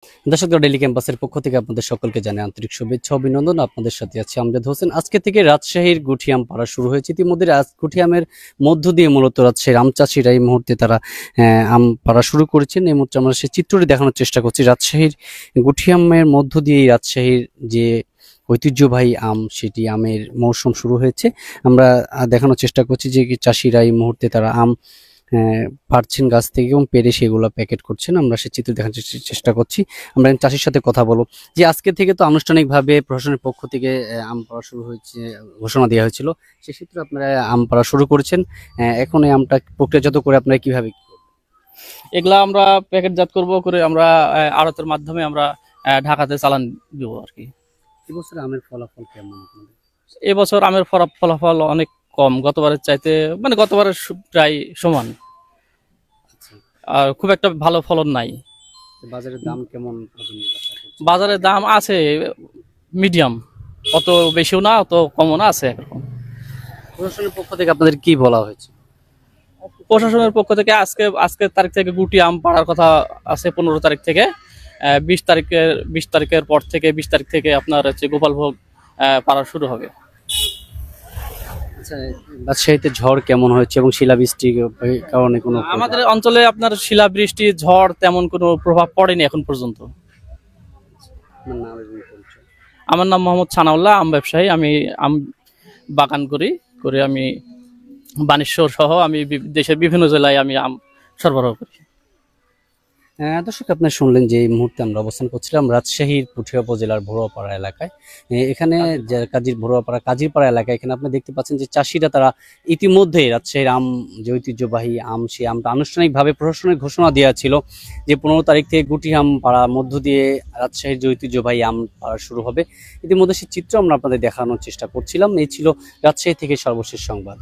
দর্শক, ডেইলি ক্যাম্পাসের পক্ষ থেকে আপনাদের সকলকে জানাই আন্তরিক শুভেচ্ছা অভিনন্দন। আপনাদের সাথে আছি আমজাদ হোসেন। আজকে থেকে রাজশাহীর গুঠিয়াম পাড়া শুরু হয়েছে। ইতিমধ্যে গুঠিয়ামের মধ্য দিয়ে মূলত রাজশাহীর আম চাষিরা এই মুহূর্তে তারা আম পাড়া শুরু করেছেন। এই মুহূর্তে আমরা সেই চিত্রটি দেখানোর চেষ্টা করছি। রাজশাহীর গুঠিয়ামের মধ্য দিয়ে রাজশাহীর যে ঐতিহ্যবাহী আম, সেটি আমের মৌসুম শুরু হয়েছে। আমরা দেখানোর চেষ্টা করছি যে চাষিরা এই মুহূর্তে তারা আম পাড়ছেন গাছ থেকে এবং পেরে সেগুলো প্যাকেট করছেন। আমরা সে চিত্র দেখার চেষ্টা করছি। আমরা চাষির সাথে কথা বলবো যে আজকে থেকে তো আনুষ্ঠানিকভাবে প্রশাসনের পক্ষ থেকে আম পাড়া শুরু হয়েছে, ঘোষণা দেওয়া হয়েছিল। সেক্ষেত্রে আপনারা আম পাড়া শুরু করেছেন। এখন এই আমটা প্রক্রিয়াজাত করে আপনারা কিভাবে কি করবেন? এগুলা আমরা প্যাকেটজাত করব করে আমরা আড়তের মাধ্যমে আমরা ঢাকাতে চালান দিব আর কি। এবছর আমের ফলাফল কেমন আপনাদের? এবছর আমের ফলাফল অনেক কম, গতবারের চাইতে মানে গতবারের প্রায় সমান। আচ্ছা, আর খুব একটা ভালো ফলন নাই। বাজারের দাম কেমন? বাজারের দাম আছে মিডিয়াম, অত বেশিও না অত কমও না, আছে একরকম। প্রশাসনের পক্ষ থেকে আপনাদের কি বলা হয়েছে? প্রশাসনের পক্ষ থেকে আজকের তারিখ থেকে গুটি আম পাড়ার কথা আছে 15 তারিখ থেকে। 20 তারিখের পর থেকে 20 তারিখ থেকে আপনার হচ্ছে গোপালভোগ পাড়া শুরু হবে। আচ্ছা, রাজশাহীতে ঝড় কেমন হয়েছে এবং শিলাবৃষ্টির কারণে কোনো আমাদের অঞ্চলে আপনার শিলাবৃষ্টি ঝড় তেমন কোনো প্রভাব পড়েনি এখন পর্যন্ত। আমার নাম মোহাম্মদ সানাউল্লাহ, আম ব্যবসায়ী। আমি আম বাগান করে আমি বানেশ্বর সহ আমি দেশের বিভিন্ন জেলায় আমি আম সরবরাহ করি। দর্শক, আপনারা শুনলেন যে এই মুহূর্তে আমরা অবস্থান করছিলাম রাজশাহীর পুঠিয়া উপজেলার ভরোয়াপাড়া এলাকায়। এখানে কাজীরপাড়া এলাকায় এখানে আপনি দেখতে পাচ্ছেন যে চাষিরা তারা ইতিমধ্যে রাজশাহীর আম যে ঐতিহ্যবাহী আম, সেই আমটা আনুষ্ঠানিকভাবে প্রশাসনের ঘোষণা দেওয়া ছিল যে 15 তারিখ থেকে গুটি আম পাড়ার মধ্য দিয়ে রাজশাহীর যে ঐতিহ্যবাহী আম পাড়া শুরু হবে। ইতিমধ্যে সেই চিত্র আমরা আপনাদের দেখানোর চেষ্টা করছিলাম। এই ছিল রাজশাহী থেকে সর্বশেষ সংবাদ।